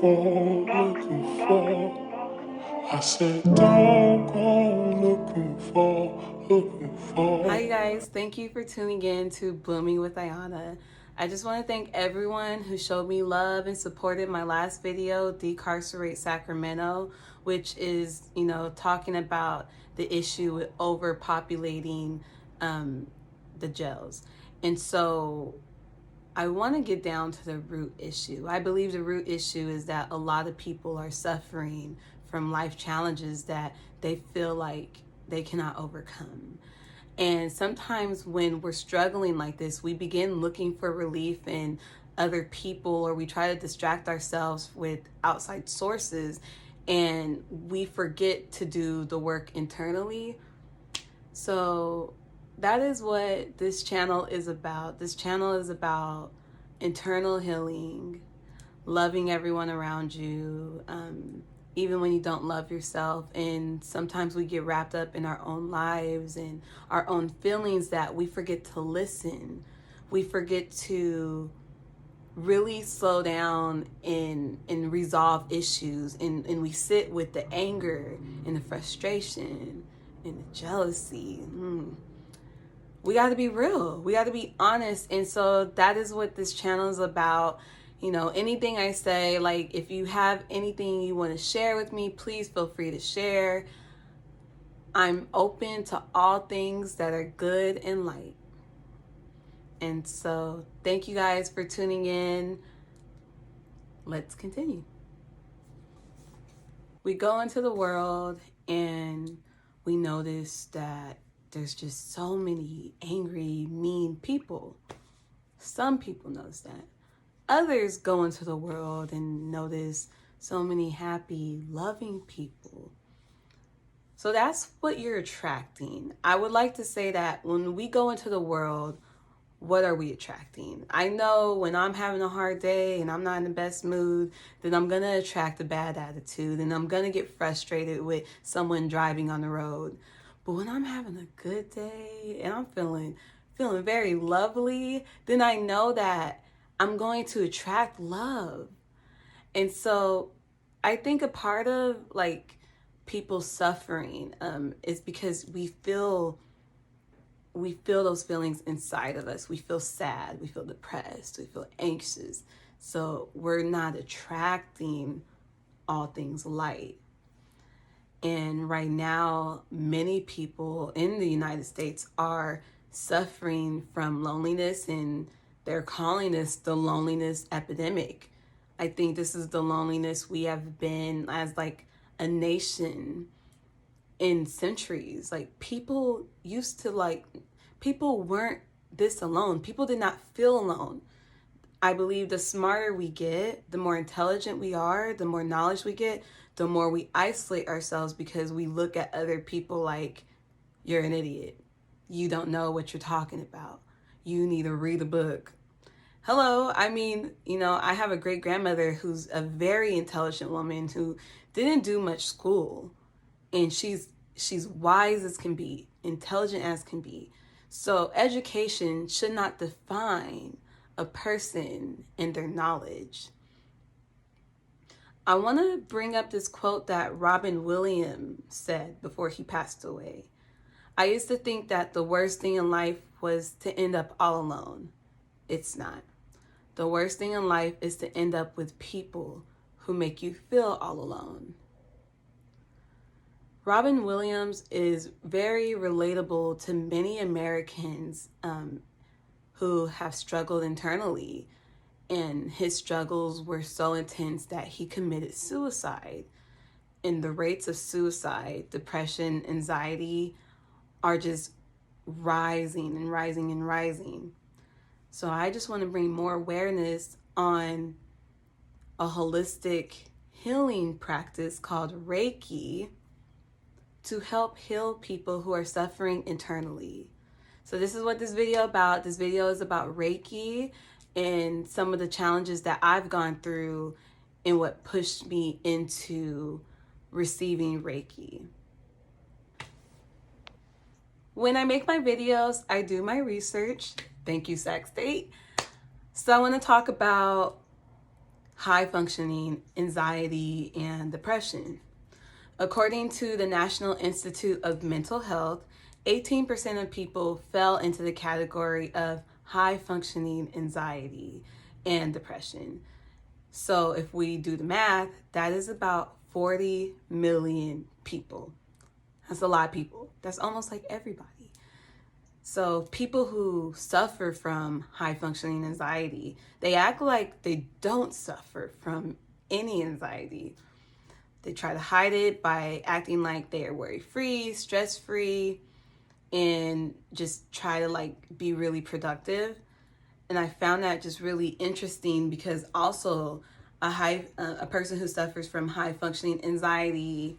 looking for. I said, don't go looking for. Hi guys, thank you for tuning in to Blooming with Ayana. I just want to thank everyone who showed me love and supported my last video, Decarcerate Sacramento, which is, talking about the issue with overpopulating the jails. And so I want to get down to the root issue. I believe the root issue is that a lot of people are suffering from life challenges that they feel like they cannot overcome. And sometimes when we're struggling like this, we begin looking for relief in other people, or we try to distract ourselves with outside sources, and we forget to do the work internally. So that is what this channel is about. This channel is about internal healing, loving everyone around you, even when you don't love yourself. And sometimes we get wrapped up in our own lives and our own feelings that we forget to listen. We forget to really slow down and resolve issues, and we sit with the anger and the frustration and the jealousy. We got to be real. We got to be honest. And so that is what this channel is about. Anything I say, like if you have anything you want to share with me, please feel free to share. I'm open to all things that are good and light. And so thank you guys for tuning in. Let's continue. We go into the world and we notice that there's just so many angry, mean people. Some people notice that. Others go into the world and notice so many happy, loving people. So that's what you're attracting. I would like to say that when we go into the world, what are we attracting? I know when I'm having a hard day and I'm not in the best mood, then I'm going to attract a bad attitude, and I'm going to get frustrated with someone driving on the road. But when I'm having a good day and I'm feeling very lovely, then I know that I'm going to attract love. And so I think a part of like people suffering is because we feel those feelings inside of us. We feel sad, we feel depressed, we feel anxious. So we're not attracting all things light. And right now, many people in the United States are suffering from loneliness, and they're calling this the loneliness epidemic. I think this is the loneliness we have been as like a nation in centuries. Like people weren't this alone. People did not feel alone. I believe the smarter we get, the more intelligent we are, the more knowledge we get, the more we isolate ourselves, because we look at other people like, you're an idiot. You don't know what you're talking about. You need to read a book. Hello. I mean, I have a great grandmother who's a very intelligent woman who didn't do much school, and she's wise as can be, intelligent as can be. So education should not define a person and their knowledge. I want to bring up this quote that Robin Williams said before he passed away. I used to think that the worst thing in life was to end up all alone. It's not. The worst thing in life is to end up with people who make you feel all alone. Robin Williams is very relatable to many Americans who have struggled internally. And his struggles were so intense that he committed suicide. And the rates of suicide, depression, anxiety are just rising and rising and rising. So I just want to bring more awareness on a holistic healing practice called Reiki to help heal people who are suffering internally. So this is what this video about. This video is about Reiki and some of the challenges that I've gone through and what pushed me into receiving Reiki. When I make my videos, I do my research. Thank you, Sac State. So I want to talk about high functioning anxiety and depression. According to the National Institute of Mental Health, 18% of people fell into the category of high functioning anxiety and depression. So if we do the math, that is about 40 million people. That's a lot of people. That's almost like everybody. So people who suffer from high functioning anxiety, they act like they don't suffer from any anxiety. They try to hide it by acting like they are worry-free, stress-free, and just try to like be really productive. And I found that just really interesting because also a person who suffers from high functioning anxiety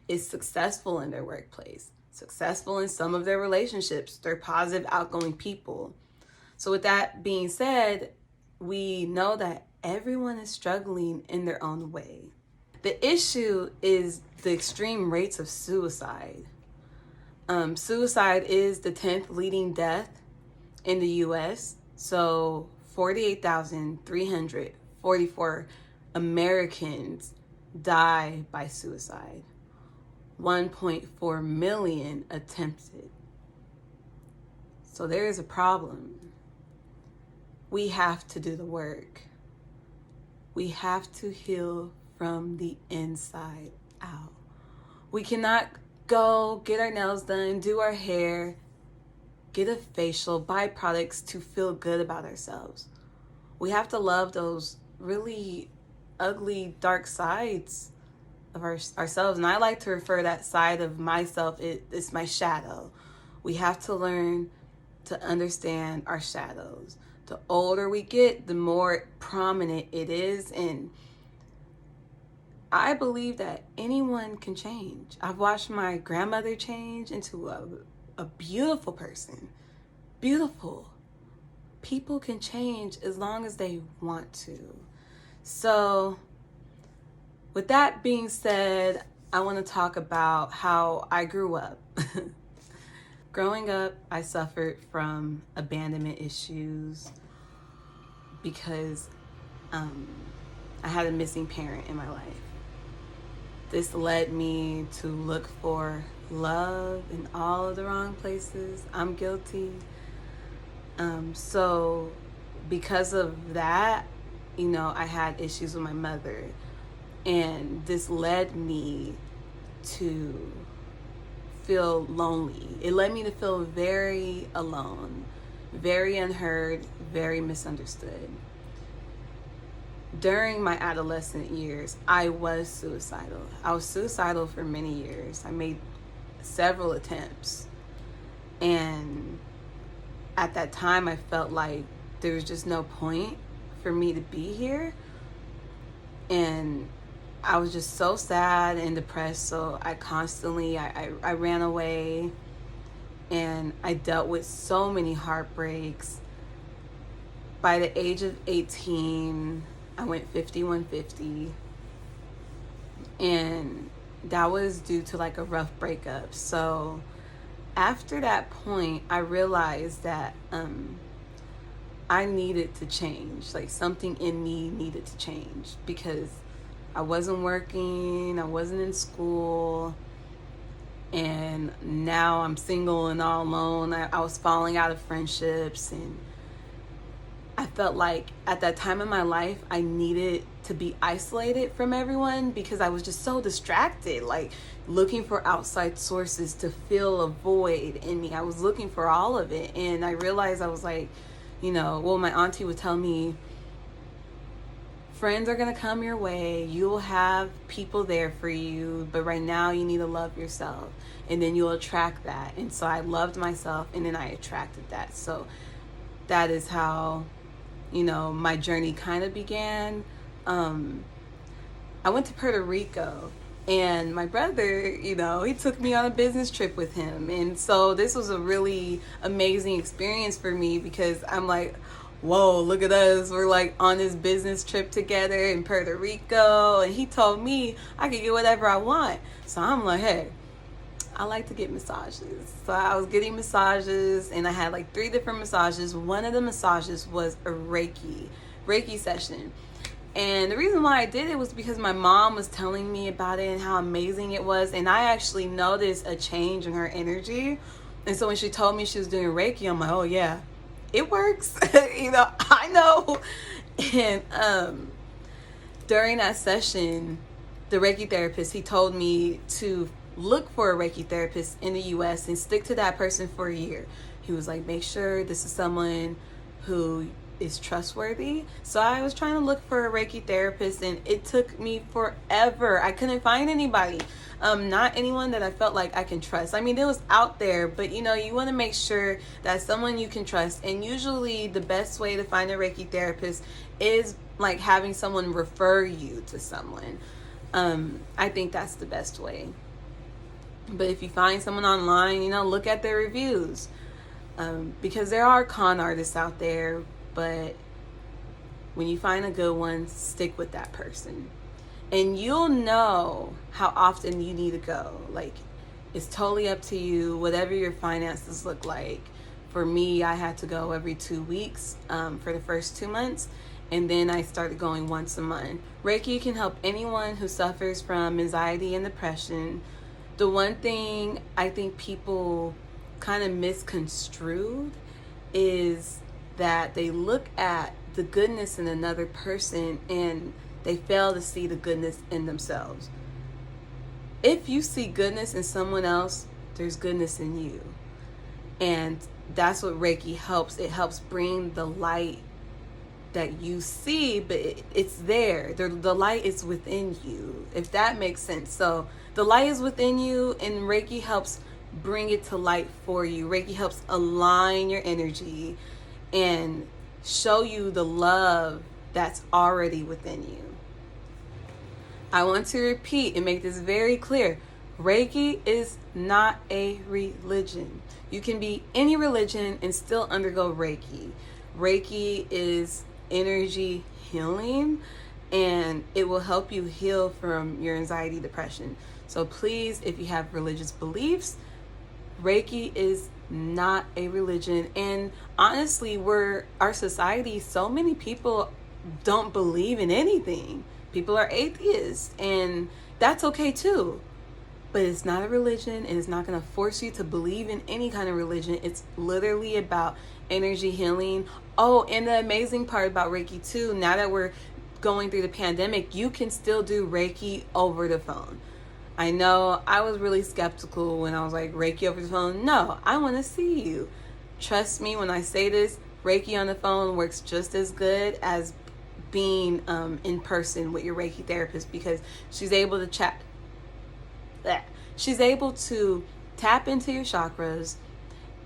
is successful in their workplace, successful in some of their relationships. They're positive, outgoing people. So with that being said, we know that everyone is struggling in their own way. The issue is the extreme rates of suicide. Suicide is the 10th leading death in the US. So 48,344 Americans die by suicide. 1.4 million attempted. So there is a problem. We have to do the work. We have to heal from the inside out. We cannot go get our nails done, do our hair, get a facial, buy products to feel good about ourselves. We have to love those really ugly, dark sides of ourselves. And I like to refer that side of myself, it's my shadow. We have to learn to understand our shadows. The older we get, the more prominent it is. And I believe that anyone can change. I've watched my grandmother change into a beautiful person. Beautiful. People can change as long as they want to. So with that being said, I want to talk about how I grew up. Growing up, I suffered from abandonment issues because I had a missing parent in my life. This led me to look for love in all of the wrong places. I'm guilty. So because of that, I had issues with my mother. And this led me to feel lonely. It led me to feel very alone, very unheard, very misunderstood. During my adolescent years, I was suicidal. I was suicidal for many years. I made several attempts. And at that time, I felt like there was just no point for me to be here. And I was just so sad and depressed. So I constantly, I ran away, and I dealt with so many heartbreaks. By the age of 18, I went 50-150, and that was due to like a rough breakup. So after that point, I realized that I needed to change. Like something in me needed to change because I wasn't working, I wasn't in school, and now I'm single and all alone. I was falling out of friendships, and I felt like at that time in my life, I needed to be isolated from everyone because I was just so distracted, like looking for outside sources to fill a void in me. I was looking for all of it, and I realized I was like, my auntie would tell me, friends are going to come your way. You'll have people there for you. But right now you need to love yourself. And then you'll attract that. And so I loved myself, and then I attracted that. So that is how, my journey kind of began. I went to Puerto Rico, and my brother, he took me on a business trip with him. And so this was a really amazing experience for me because I'm like, whoa, look at us. We're like on this business trip together in Puerto Rico. And he told me I could get whatever I want. So I'm like, hey, I like to get massages. So I was getting massages, and I had like 3 different massages. One of the massages was a Reiki session. And the reason why I did it was because my mom was telling me about it and how amazing it was. And I actually noticed a change in her energy. And so when she told me she was doing Reiki, I'm like, oh yeah, it works. I know. And during that session, the Reiki therapist, he told me to look for a Reiki therapist in the US and stick to that person for a year. He was like, make sure this is someone who is trustworthy. So I was trying to look for a Reiki therapist, and it took me forever. I couldn't find anybody. Not anyone that I felt like I can trust. I mean, it was out there, but you want to make sure that someone you can trust. And usually the best way to find a Reiki therapist is like having someone refer you to someone. I think that's the best way. But if you find someone online, look at their reviews. Because there are con artists out there, but when you find a good one, stick with that person. And you'll know how often you need to go. Like, it's totally up to you, whatever your finances look like. For me, I had to go every 2 weeks for the first 2 months. And then I started going once a month. Reiki can help anyone who suffers from anxiety and depression. The one thing I think people kind of misconstrued is that they look at the goodness in another person and they fail to see the goodness in themselves. If you see goodness in someone else, there's goodness in you. And that's what Reiki helps. It helps bring the light that you see, but it's there. The light is within you, if that makes sense. So the light is within you, and Reiki helps bring it to light for you. Reiki helps align your energy and show you the love that's already within you. I want to repeat and make this very clear. Reiki is not a religion. You can be any religion and still undergo Reiki. Reiki is energy healing, and it will help you heal from your anxiety, depression. So please, if you have religious beliefs, Reiki is not a religion. And honestly, our society, so many people don't believe in anything. People are atheists, and that's okay too. But it's not a religion, and it's not going to force you to believe in any kind of religion. It's literally about energy healing. Oh, and the amazing part about Reiki too, now that we're going through the pandemic, you can still do Reiki over the phone. I know I was really skeptical when I was like, Reiki over the phone? No, I want to see you. Trust me when I say this, Reiki on the phone works just as good as being in person with your Reiki therapist, because she's able to chat. She's able to tap into your chakras,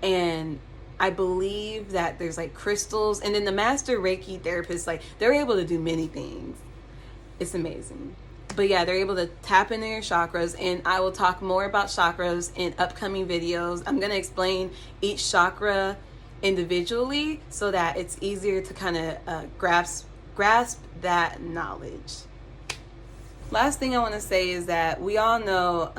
and I believe that there's like crystals, and then the master Reiki therapist, like, they're able to do many things. It's amazing. But yeah, they're able to tap into your chakras, and I will talk more about chakras in upcoming videos. I'm going to explain each chakra individually so that it's easier to kind of grasp that knowledge. Last thing I want to say is that we all know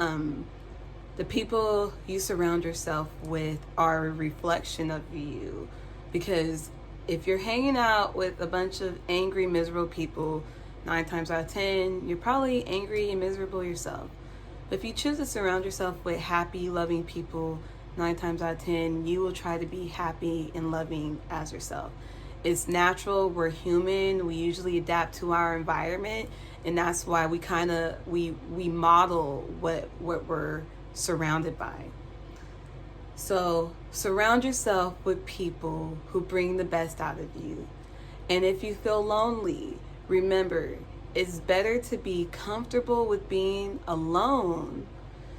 the people you surround yourself with are a reflection of you. Because if you're hanging out with a bunch of angry, miserable people, 9 times out of 10, you're probably angry and miserable yourself. But if you choose to surround yourself with happy, loving people, 9 times out of 10, you will try to be happy and loving as yourself. It's natural. We're human. We usually adapt to our environment, and that's why we model what we're surrounded by. So surround yourself with people who bring the best out of you. And if you feel lonely, remember, it's better to be comfortable with being alone,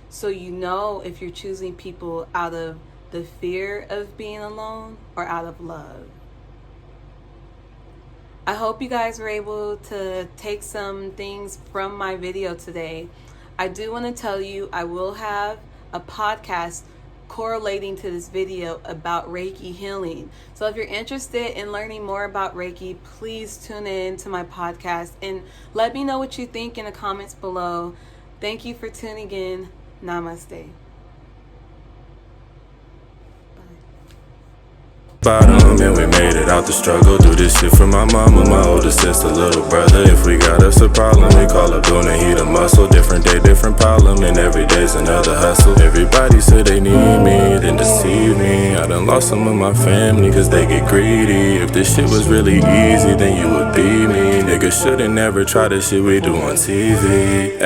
so you know if you're choosing people out of the fear of being alone or out of love. I hope you guys were able to take some things from my video today. I do want to tell you, I will have a podcast correlating to this video about Reiki healing. So if you're interested in learning more about Reiki, please tune in to my podcast and let me know what you think in the comments below. Thank you for tuning in. Namaste. Bye. Bottom, and we made it out the struggle. Do this shit for my mama, my older sister, little brother. If we got us a problem, we call up Boone and he the muscle. Different day, different problem, and every day's another hustle. Everybody say they need me, then deceive me. I done lost some of my family cause they get greedy. If this shit was really easy, then you would be me. Niggas should've never tried this shit we do on TV.